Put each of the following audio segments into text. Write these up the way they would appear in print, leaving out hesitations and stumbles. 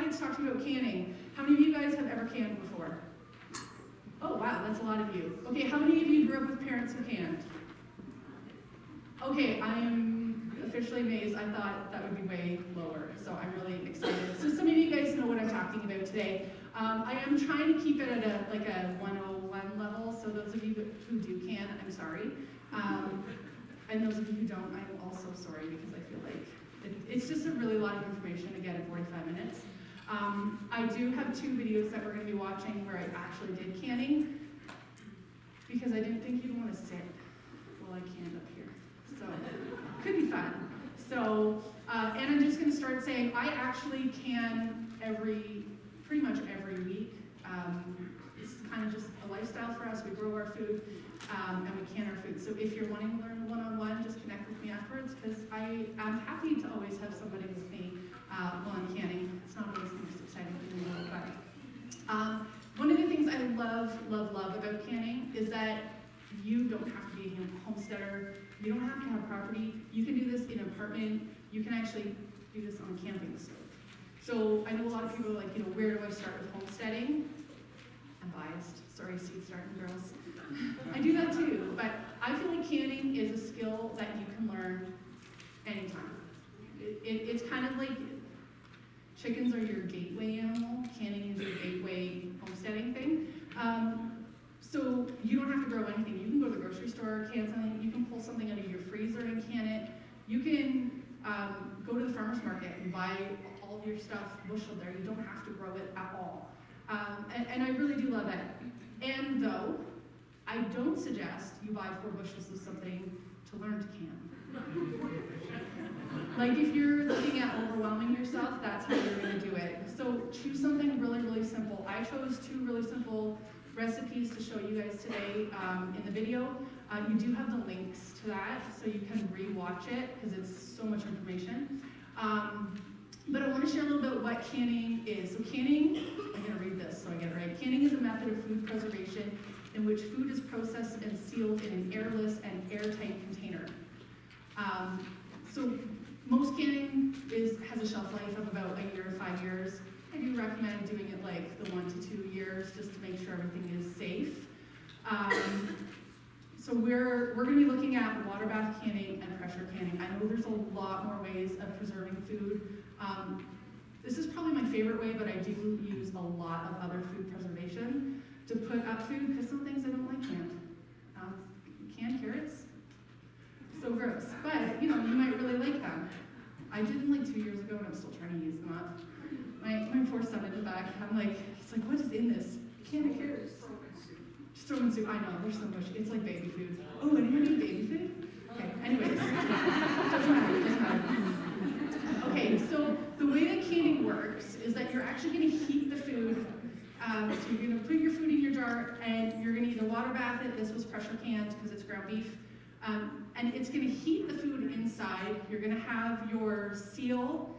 excited to talk to you about canning. How many of you guys have ever canned before? Oh wow, that's a lot of you. Okay, how many of you grew up with parents who canned? Okay, I am officially amazed. I thought that would be way lower, so I'm really excited. So some of you guys know what I'm talking about today. I am trying to keep it at a 101 level, so those of you who do can, I'm sorry. And those of you who don't, I'm also sorry, because I feel like it's just a really lot of information to get in 45 minutes. I do have 2 videos that we're going to be watching where I actually did canning, because I didn't think you'd want to sit while I canned up here. So, could be fun. So, and I'm just going to start saying, I actually can pretty much every week. It's kind of just a lifestyle for us. We grow our food, and we can our food. So if you're wanting to learn one-on-one, just connect with me afterwards, because I am happy to always have somebody with me while I'm canning. It's not always the most exciting thing in the world, but one of the things I love about canning is that you don't have to be a homesteader. You don't have to have property. You can do this in an apartment. You can actually do this on a camping stove. So I know a lot of people are like, where do I start with homesteading? I'm biased. Sorry, seed starting girls. I do that too, but I feel like canning is a skill that you can learn anytime. It's kind of like chickens are your gateway animal. Canning is your gateway homesteading thing. So you don't have to grow anything. You can go to the grocery store, can something. You can pull something out of your freezer and can it. You can go to the farmer's market and buy all of your stuff busheled there. You don't have to grow it at all. And I really do love that. And though, I don't suggest you buy 4 bushels of something to learn to can. Like if you're looking at overwhelming yourself, that's how you're going to do it. So choose something really, really simple. I chose 2 really simple recipes to show you guys today in the video. You do have the links to that, so you can re-watch it because it's so much information. But I want to share a little bit what canning is. So canning, I'm going to read this so I get it right. Canning is a method of food preservation in which food is processed and sealed in an airless and airtight container. So most canning has a shelf life of about 1 year to 5 years. I do recommend doing it like the 1 to 2 years just to make sure everything is safe. So we're going to be looking at water bath canning and pressure canning. I know there's a lot more ways of preserving food. This is probably my favorite way, but I do use a lot of other food preservation to put up food because some things I don't like canned. Canned carrots, so gross. But you might really like them. I did them like 2 years ago, and I'm still trying to use them up. My poor son in the back, he's like, what is in this? Canned carrots. Just throw in soup. I know, there's so much. It's like baby food. Oh, anyone eat baby food? Okay, anyways. Doesn't matter. Okay, so the way that canning works is that you're actually going to heat the food. So you're going to put your food in your jar, and you're going to either water bath it. This was pressure canned because it's ground beef. And it's going to heat the food inside. You're going to have your seal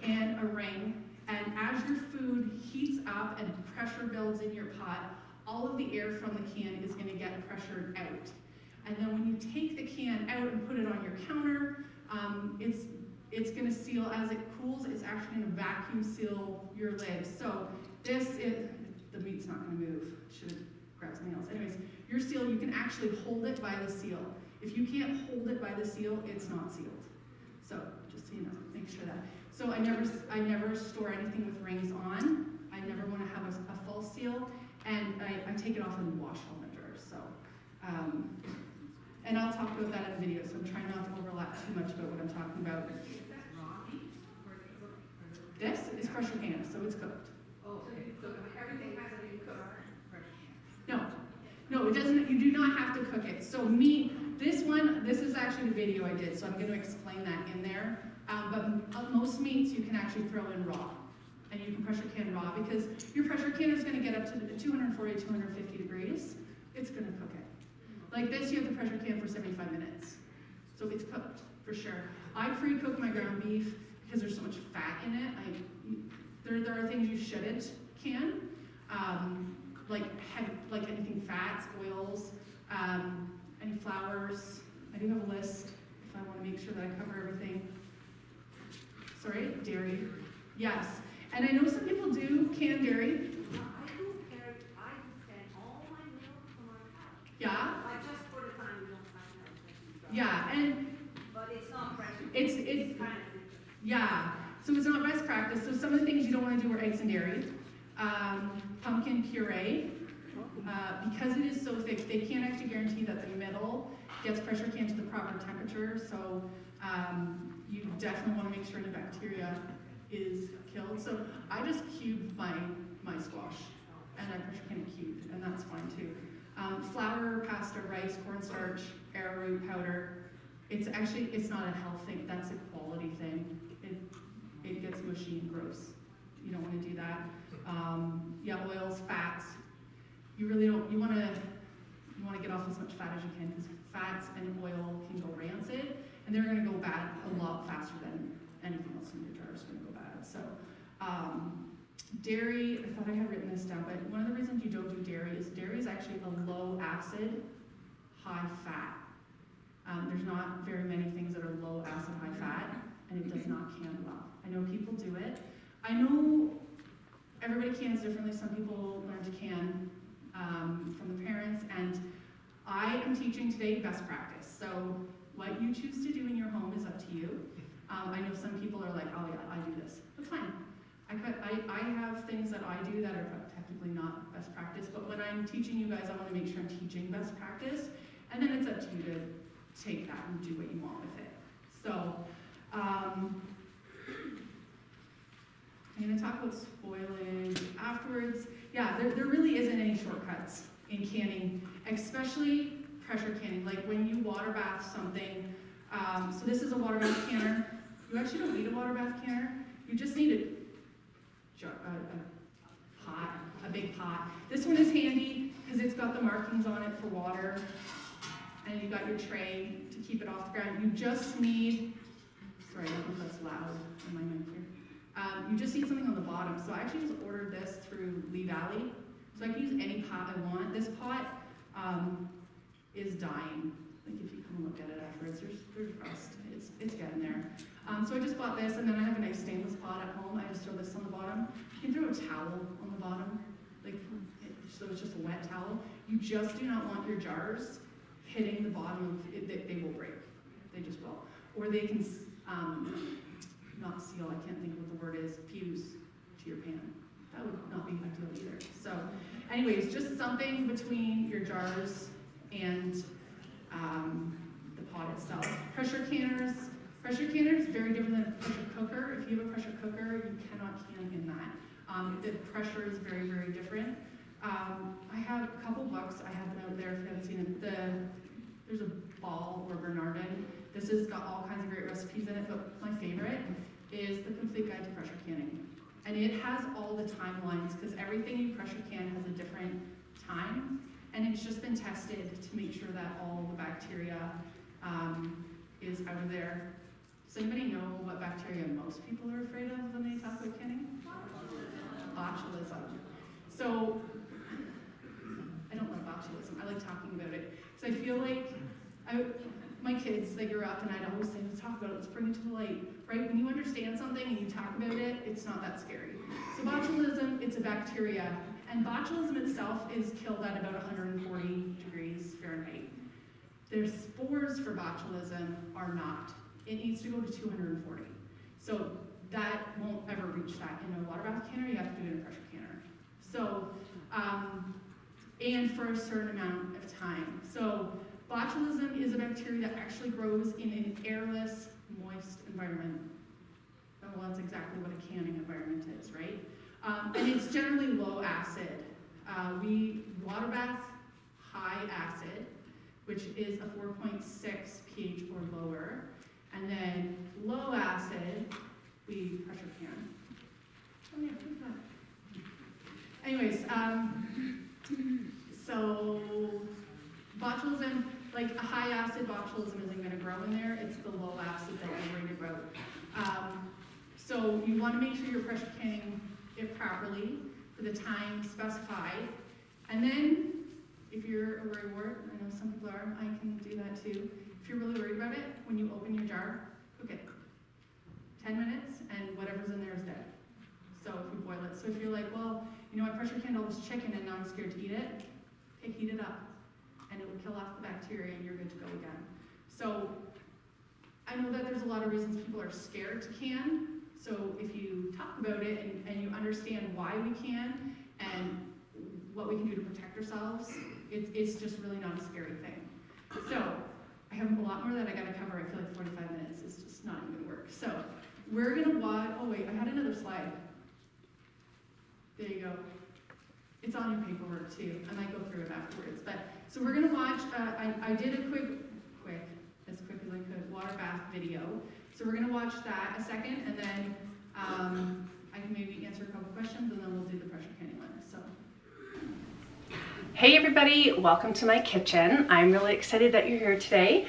and a ring. And as your food heats up and pressure builds in your pot, all of the air from the can is going to get pressured out. And then when you take the can out and put it on your counter, it's going to seal as it cools. It's actually going to vacuum seal your lid. So the meat's not going to move. Should grab something else. Anyways, your seal, you can actually hold it by the seal. If you can't hold it by the seal, it's not sealed. So just so you know, make sure that. So I never store anything with rings on. I never want to have a false seal, and I take it off and wash all my jars. So, and I'll talk about that in the video. So I'm trying not to overlap too much about what I'm talking about. This is pressure canned, so it's cooked. Oh, okay. So everything has to be cooked. No, it doesn't. You do not have to cook it. So meat, this is actually the video I did. So I'm going to explain that in there. But most meats you can actually throw in raw, and you can pressure can raw because your pressure canner is going to get up to 240, 250 degrees. It's going to cook it. Like this, you have to pressure can for 75 minutes. So it's cooked for sure. I pre-cook my ground beef because there's so much fat in it. There are things you shouldn't can, like anything fats, oils, any flours. I do have a list if I want to make sure that I cover everything. Sorry, dairy. Yes. And I know some people do canned dairy. I do carry, I send all my milk from our cow. Yeah, I just for the time we don't have milk. yeah, and But it's not fresh. it's kind of different. yeah. So it's not best practice. So some of the things you don't want to do are eggs and dairy. Pumpkin puree, because it is so thick, they can't actually guarantee that the middle gets pressure canned to the proper temperature. So you definitely want to make sure the bacteria is killed. So I just cube my squash, and I pressure can it cubed, and that's fine too. Flour, pasta, rice, cornstarch, arrowroot powder. It's not a health thing. That's a quality thing. It gets mushy and gross. You don't want to do that. Yeah, oils, fats. You really don't. You want to get off as much fat as you can, because fats and oil can go rancid, and they're going to go bad a lot faster than anything else in your jar is going to go bad. So, dairy. I thought I had written this down, but one of the reasons you don't do dairy is actually a low acid, high fat. There's not very many things that are low acid, high fat, and it does not can well. I know people do it. I know everybody cans differently. Some people learn to can from the parents, and I am teaching today best practice. So what you choose to do in your home is up to you. I know some people are like, oh yeah, I do this. That's fine. I have things that I do that are technically not best practice, but when I'm teaching you guys, I want to make sure I'm teaching best practice, and then it's up to you to take that and do what you want with it. So, I'm going to talk about spoilage afterwards. Yeah, there really isn't any shortcuts in canning, especially pressure canning. Like when you water bath something, so this is a water bath canner. You actually don't need a water bath canner. You just need a big pot. This one is handy because it's got the markings on it for water, and you got your tray to keep it off the ground. You just need, sorry, I don't know if that's loud in my mic here. You just need something on the bottom. So I actually just ordered this through Lee Valley. So I can use any pot I want. This pot is dying. Like if you come and look at it afterwards, there's rust. It's getting there. So I just bought this, and then I have a nice stainless pot at home. I just throw this on the bottom. You can throw a towel on the bottom, so it's just a wet towel. You just do not want your jars hitting the bottom of it. They will break. They just will. Or they can not seal, I can't think what the word is, fuse to your pan. That would not be ideal either. So anyways, just something between your jars and the pot itself. Pressure canners very different than a pressure cooker. If you have a pressure cooker, you cannot can in that. The pressure is very, very different. I have a couple books, I have them out there if you haven't seen them. There's a Ball or Bernardin. This has got all kinds of great recipes in it, but my favorite is the Complete Guide to Pressure Canning. And it has all the timelines, because everything you pressure can has a different time, and it's just been tested to make sure that all the bacteria is out of there. Does anybody know what bacteria most people are afraid of when they talk about canning? Botulism. So, I don't like botulism. I like talking about it. Because I feel like my kids, they grow up, and I'd always say, let's talk about it, let's bring it to the light. Right? When you understand something and you talk about it, it's not that scary. So botulism, it's a bacteria. And botulism itself is killed at about 140 degrees Fahrenheit. Their spores for botulism are not. It needs to go to 240. So that won't ever reach that in a water bath canner. You have to do it in a pressure canner. So, and for a certain amount of time. So botulism is a bacteria that actually grows in an airless, moist environment. Well, that's exactly what a canning environment is, right? And it's generally low acid. We water bath high acid, which is a 4.6 pH or lower. And then low acid, we pressure can. Oh yeah, who's that? Anyways, so botulism, like a high acid botulism isn't going to grow in there. It's the low acid that you're worried about. So you want to make sure you're pressure canning it properly for the time specified. And then, if you're a worrywart, I know some people are, I can do that too. If you're really worried about it, when you open your jar, cook it. 10 minutes, and whatever's in there is dead. So So if you're like, well, you know, I pressure canned all this chicken and now I'm scared to eat it, okay, heat it up and it will kill off the bacteria and you're good to go again. So I know that there's a lot of reasons people are scared to can. So if you talk about it and you understand why we can and what we can do to protect ourselves, it's just really not a scary thing. So I have a lot more that I gotta cover. I feel like 45 minutes is just not even gonna work. So we're gonna watch, oh wait, I had another slide. There you go. It's on your paperwork too. I might go through it afterwards. But so we're gonna watch, I did a quick, as quick as I could, water bath video. So we're gonna watch that a second and then I can maybe answer a couple questions and then we'll do the pressure canning one. So. Hey everybody, welcome to my kitchen. I'm really excited that you're here today.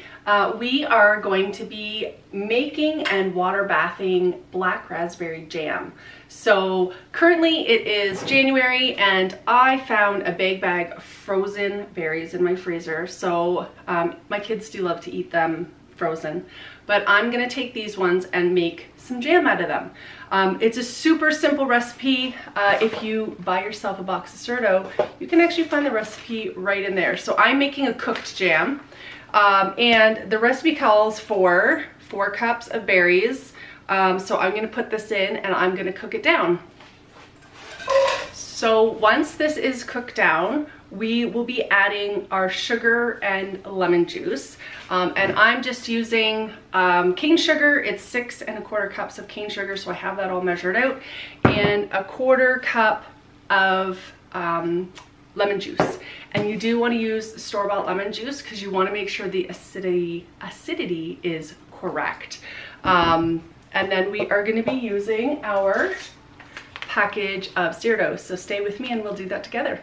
We are going to be making and water bathing black raspberry jam. So currently it is January and I found a big bag of frozen berries in my freezer. So my kids do love to eat them frozen, but I'm gonna take these ones and make some jam out of them. It's a super simple recipe. If you buy yourself a box of Certo, you can actually find the recipe right in there. So I'm making a cooked jam, and the recipe calls for 4 cups of berries. So I'm gonna put this in and I'm gonna cook it down. So once this is cooked down, we will be adding our sugar and lemon juice. And I'm just using cane sugar. It's 6 1/4 cups of cane sugar, so I have that all measured out, and a 1/4 cup of lemon juice. And you do want to use store-bought lemon juice because you want to make sure the acidity is correct. And then we are going to be using our package of Certo. So stay with me and we'll do that together.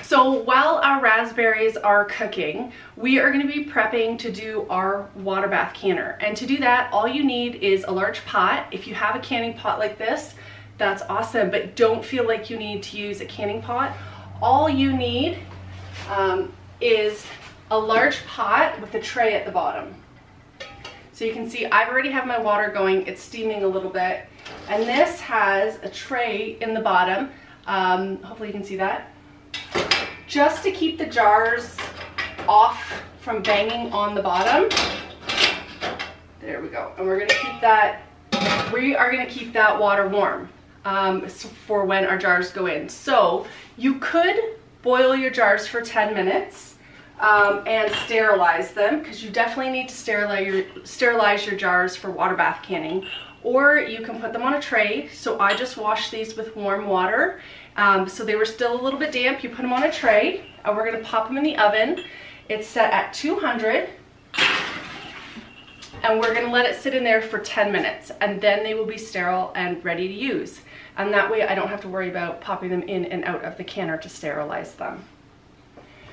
So while our raspberries are cooking, we are going to be prepping to do our water bath canner. And to do that, all you need is a large pot. If you have a canning pot like this, that's awesome, but don't feel like you need to use a canning pot. All you need is a large pot with a tray at the bottom. So you can see I already have my water going, it's steaming a little bit. And this has a tray in the bottom. Hopefully you can see that. Just to keep the jars off from banging on the bottom. There we go. And we are going to keep that water warm for when our jars go in. So you could boil your jars for 10 minutes and sterilize them, because you definitely need to sterilize your jars for water bath canning. Or you can put them on a tray. So I just washed these with warm water. So they were still a little bit damp. You put them on a tray and we're gonna pop them in the oven. It's set at 200 and we're gonna let it sit in there for 10 minutes and then they will be sterile and ready to use. And that way I don't have to worry about popping them in and out of the canner to sterilize them.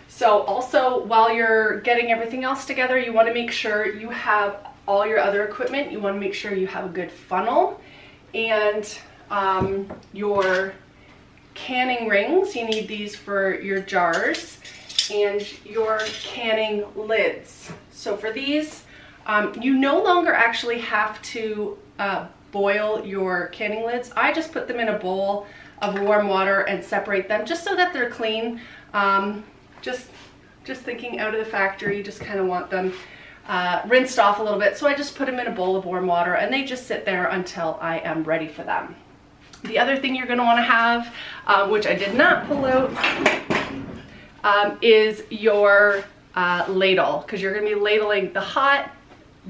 So also, while you're getting everything else together, you wanna make sure you have all your other equipment. You wanna make sure you have a good funnel and your canning rings. You need these for your jars, and your canning lids. So for these, you no longer actually have to boil your canning lids. I just put them in a bowl of warm water and separate them just so that they're clean. Just thinking out of the factory, just kind of want them rinsed off a little bit. So I just put them in a bowl of warm water and they just sit there until I am ready for them. The other thing you're going to want to have, which I did not pull out, is your ladle, because you're going to be ladling the hot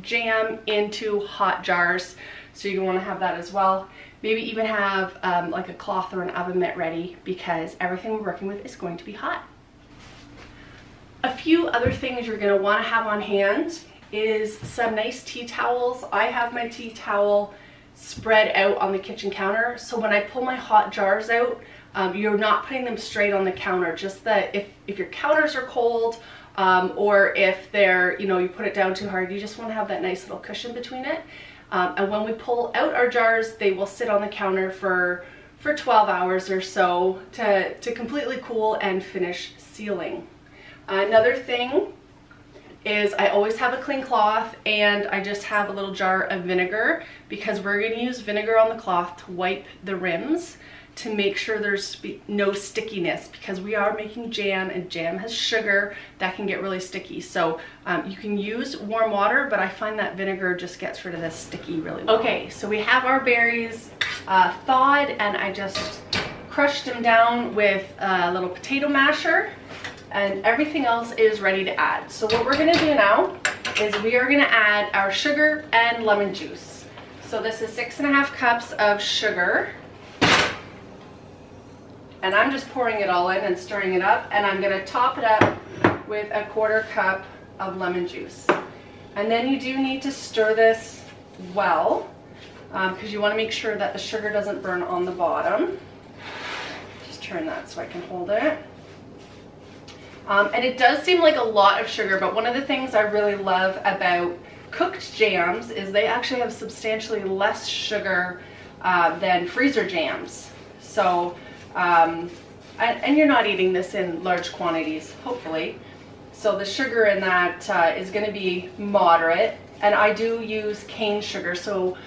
jam into hot jars. So you're going to want to have that as well. Maybe even have like a cloth or an oven mitt ready, because everything we're working with is going to be hot. A few other things you're going to want to have on hand is some nice tea towels. I have my tea towel spread out on the kitchen counter, so when I pull my hot jars out, you're not putting them straight on the counter. Just that if your counters are cold, or if they're, you put it down too hard, you just want to have that nice little cushion between it. And when we pull out our jars, they will sit on the counter for 12 hours or so to completely cool and finish sealing. Another thing is I always have a clean cloth, and I just have a little jar of vinegar, because we're going to use vinegar on the cloth to wipe the rims to make sure there's no stickiness, because we are making jam, and jam has sugar that can get really sticky. So you can use warm water, but I find that vinegar just gets rid of the sticky really well. Okay, so we have our berries thawed, and I just crushed them down with a little potato masher, and everything else is ready to add. So what we're gonna do now is we are gonna add our sugar and lemon juice. So this is 6.5 cups of sugar. And I'm just pouring it all in and stirring it up, and I'm gonna top it up with a 1/4 cup of lemon juice. And then you do need to stir this well, because you wanna make sure that the sugar doesn't burn on the bottom. Just turn that so I can hold it. And it does seem like a lot of sugar, but one of the things I really love about cooked jams is they actually have substantially less sugar than freezer jams. So, and you're not eating this in large quantities, hopefully. So the sugar in that is going to be moderate, and I do use cane sugar, so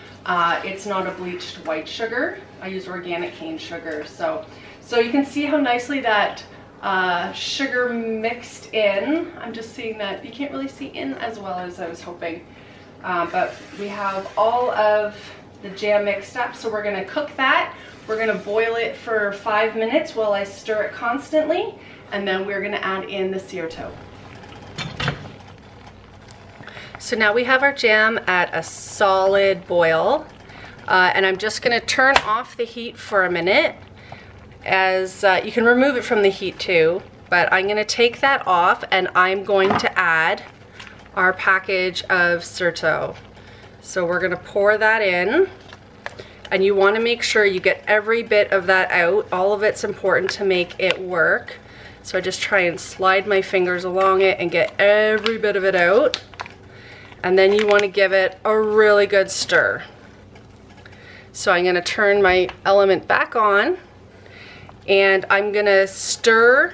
it's not a bleached white sugar. I use organic cane sugar. So you can see how nicely that sugar mixed in. I'm just seeing that you can't really see in as well as I was hoping, but we have all of the jam mixed up, so we're going to cook that. We're going to boil it for 5 minutes while I stir it constantly, and then we're going to add in the Sirto. So now we have our jam at a solid boil, and I'm just going to turn off the heat for a minute. As you can remove it from the heat too, but I'm going to take that off, and I'm going to add our package of Sirto. So we're going to pour that in. And you want to make sure you get every bit of that out. All of it's important to make it work. So I just try and slide my fingers along it and get every bit of it out. And then you want to give it a really good stir. So I'm going to turn my element back on, and I'm going to stir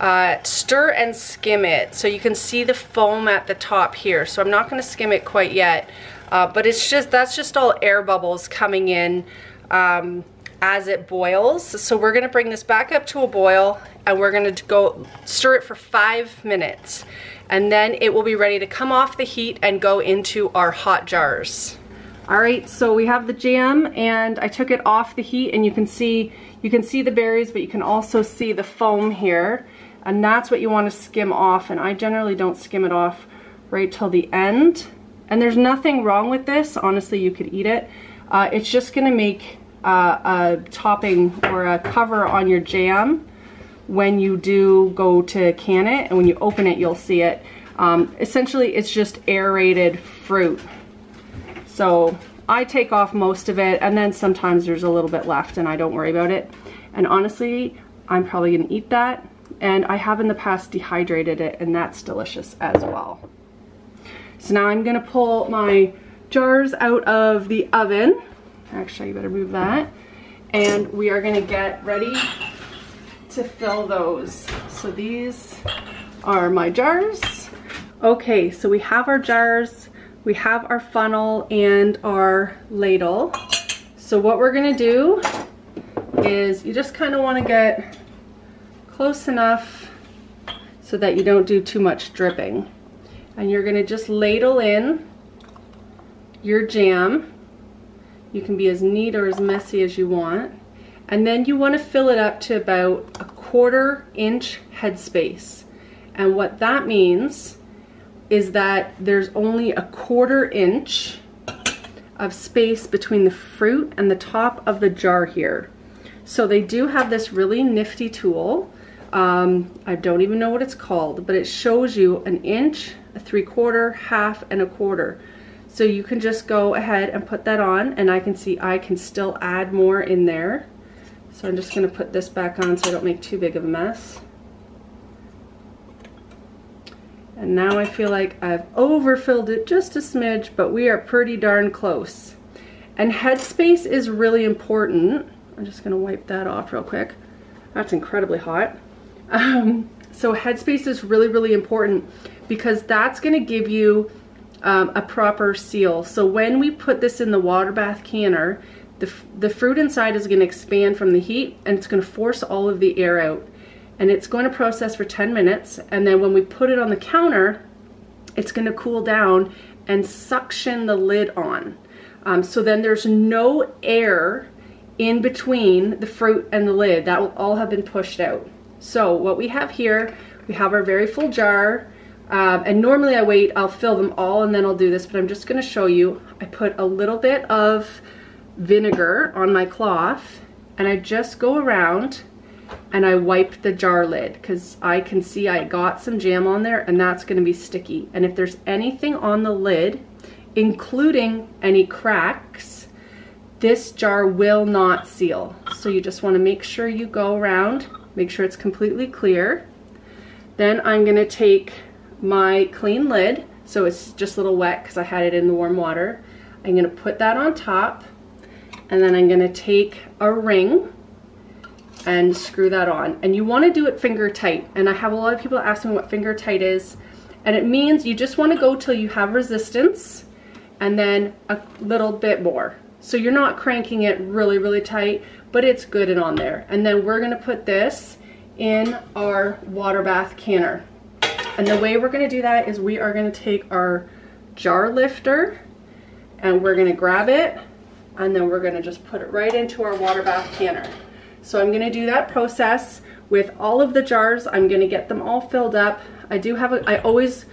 and skim it. So you can see the foam at the top here. So I'm not going to skim it quite yet. But that's just all air bubbles coming in as it boils. So we're gonna bring this back up to a boil, and we're gonna go stir it for 5 minutes. And then it will be ready to come off the heat and go into our hot jars. All right, so we have the jam, and I took it off the heat, and you can see the berries, but you can also see the foam here. And that's what you wanna skim off, and I generally don't skim it off right till the end. And there's nothing wrong with this. Honestly, you could eat it. It's just gonna make a topping or a cover on your jam when you do go to can it, and when you open it, you'll see it. Essentially, it's just aerated fruit. So I take off most of it, and then sometimes there's a little bit left, and I don't worry about it. And honestly, I'm probably gonna eat that. And I have in the past dehydrated it, and that's delicious as well. So now I'm gonna pull my jars out of the oven. Actually, you better move that. And we are gonna get ready to fill those. So these are my jars. Okay, so we have our jars, we have our funnel and our ladle. So what we're gonna do is you just kind of wanna get close enough so that you don't do too much dripping. And you're gonna just ladle in your jam. You can be as neat or as messy as you want. And then you wanna fill it up to about a 1/4 inch headspace. And what that means is that there's only a 1/4 inch of space between the fruit and the top of the jar here. So they do have this really nifty tool. I don't even know what it's called, but it shows you 1 inch, a 3/4, half, and a 1/4. So you can just go ahead and put that on, and I can see I can still add more in there. So I'm just gonna put this back on so I don't make too big of a mess. And now I feel like I've overfilled it just a smidge, but we are pretty darn close. And headspace is really important. I'm just gonna wipe that off real quick. That's incredibly hot. So headspace is really, really important because that's gonna give you a proper seal. So when we put this in the water bath canner, the fruit inside is gonna expand from the heat and it's gonna force all of the air out. And it's going to process for 10 minutes. And then when we put it on the counter, it's gonna cool down and suction the lid on. So then there's no air in between the fruit and the lid. That will all have been pushed out. So what we have here, we have our very full jar. And normally I'll fill them all and then I'll do this, but I'm just gonna show you. I put a little bit of vinegar on my cloth and I just go around and I wipe the jar lid because I can see I got some jam on there and that's gonna be sticky. And if there's anything on the lid, including any cracks, this jar will not seal. So you just wanna make sure you go around, make sure it's completely clear. Then I'm gonna take my clean lid, so it's just a little wet because I had it in the warm water. I'm gonna put that on top and then I'm gonna take a ring and screw that on. And you want to do it finger tight. And I have a lot of people ask me what finger tight is. And it means you just want to go till you have resistance and then a little bit more. So you're not cranking it really, really tight, but it's good and on there. And then we're going to put this in our water bath canner. And the way we're going to do that is we are going to take our jar lifter and we're going to grab it and then we're going to just put it right into our water bath canner. So I'm gonna do that process with all of the jars. I'm gonna get them all filled up. I always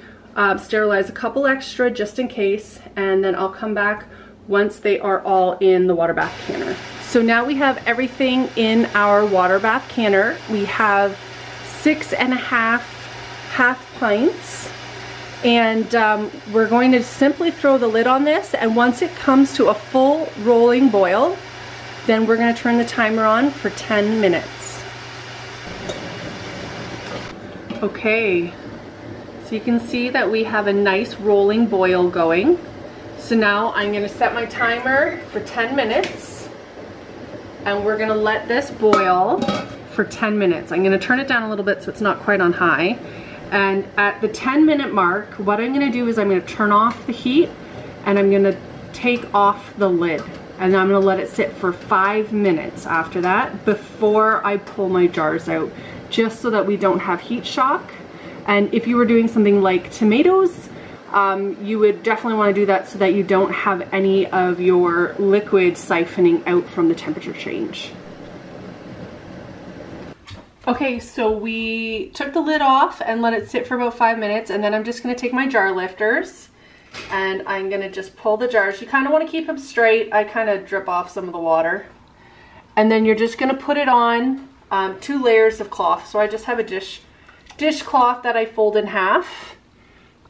sterilize a couple extra just in case, and then I'll come back once they are all in the water bath canner. So now we have everything in our water bath canner. We have 6.5 half pints, and we're going to simply throw the lid on this, and once it comes to a full rolling boil, then we're going to turn the timer on for 10 minutes. Okay, so you can see that we have a nice rolling boil going. So now I'm going to set my timer for 10 minutes and we're going to let this boil for 10 minutes. I'm going to turn it down a little bit so it's not quite on high. And at the 10-minute mark, what I'm going to do is I'm going to turn off the heat and I'm going to take off the lid. And I'm gonna let it sit for 5 minutes after that before I pull my jars out, just so that we don't have heat shock. And if you were doing something like tomatoes, you would definitely wanna do that so that you don't have any of your liquid siphoning out from the temperature change. Okay, so we took the lid off and let it sit for about 5 minutes, and then I'm just gonna take my jar lifters and I'm gonna just pull the jars. You kind of want to keep them straight. I kind of drip off some of the water. And then you're just gonna put it on 2 layers of cloth. So I just have a dishcloth that I fold in half.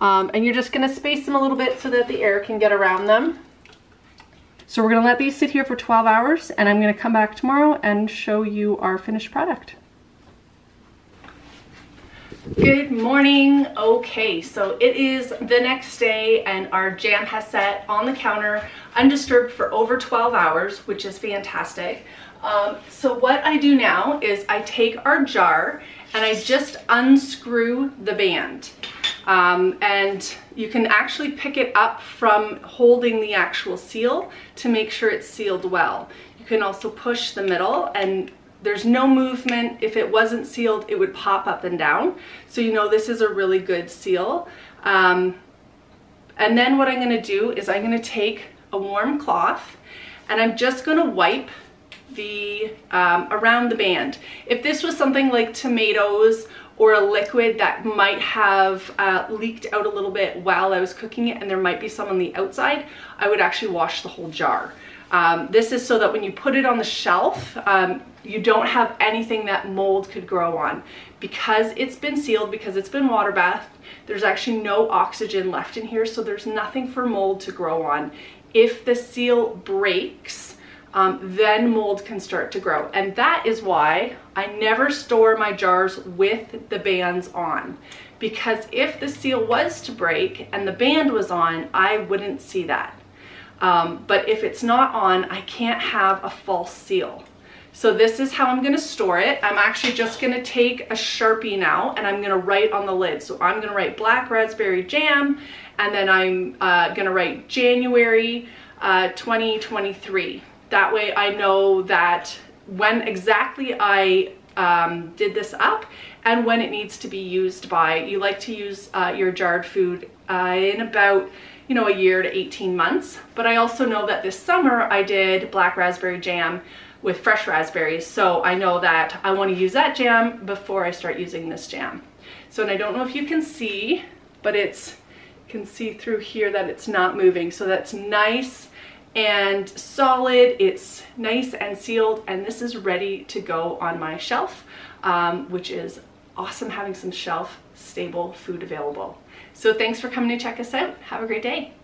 And you're just gonna space them a little bit so that the air can get around them. So we're gonna let these sit here for 12 hours and I'm gonna come back tomorrow and show you our finished product. Good morning. Okay, so it is the next day and our jam has sat on the counter undisturbed for over 12 hours, which is fantastic. So what I do now is I take our jar and I just unscrew the band. And you can actually pick it up from holding the actual seal to make sure it's sealed well. You can also push the middle and there's no movement. If it wasn't sealed, it would pop up and down. So you know this is a really good seal. And then what I'm gonna do is I'm gonna take a warm cloth and I'm just gonna wipe the around the band. If this was something like tomatoes or a liquid that might have leaked out a little bit while I was cooking it and there might be some on the outside, I would actually wash the whole jar. This is so that when you put it on the shelf, you don't have anything that mold could grow on. Because it's been sealed, because it's been water bathed, there's actually no oxygen left in here, so there's nothing for mold to grow on. If the seal breaks, then mold can start to grow. And that is why I never store my jars with the bands on. Because if the seal was to break and the band was on, I wouldn't see that. But if it's not on, I can't have a false seal. So this is how I'm gonna store it. I'm actually just gonna take a Sharpie now and I'm gonna write on the lid. So I'm gonna write black raspberry jam, and then I'm gonna write January 2023. That way I know that when exactly I did this up and when it needs to be used by. You like to use your jarred food in about, you know, a year to 18 months. But I also know that this summer I did black raspberry jam with fresh raspberries, so I know that I want to use that jam before I start using this jam. So, and I don't know if you can see, but you can see through here that it's not moving. So that's nice and solid, it's nice and sealed, and this is ready to go on my shelf, which is awesome, having some shelf stable food available. So thanks for coming to check us out. Have a great day.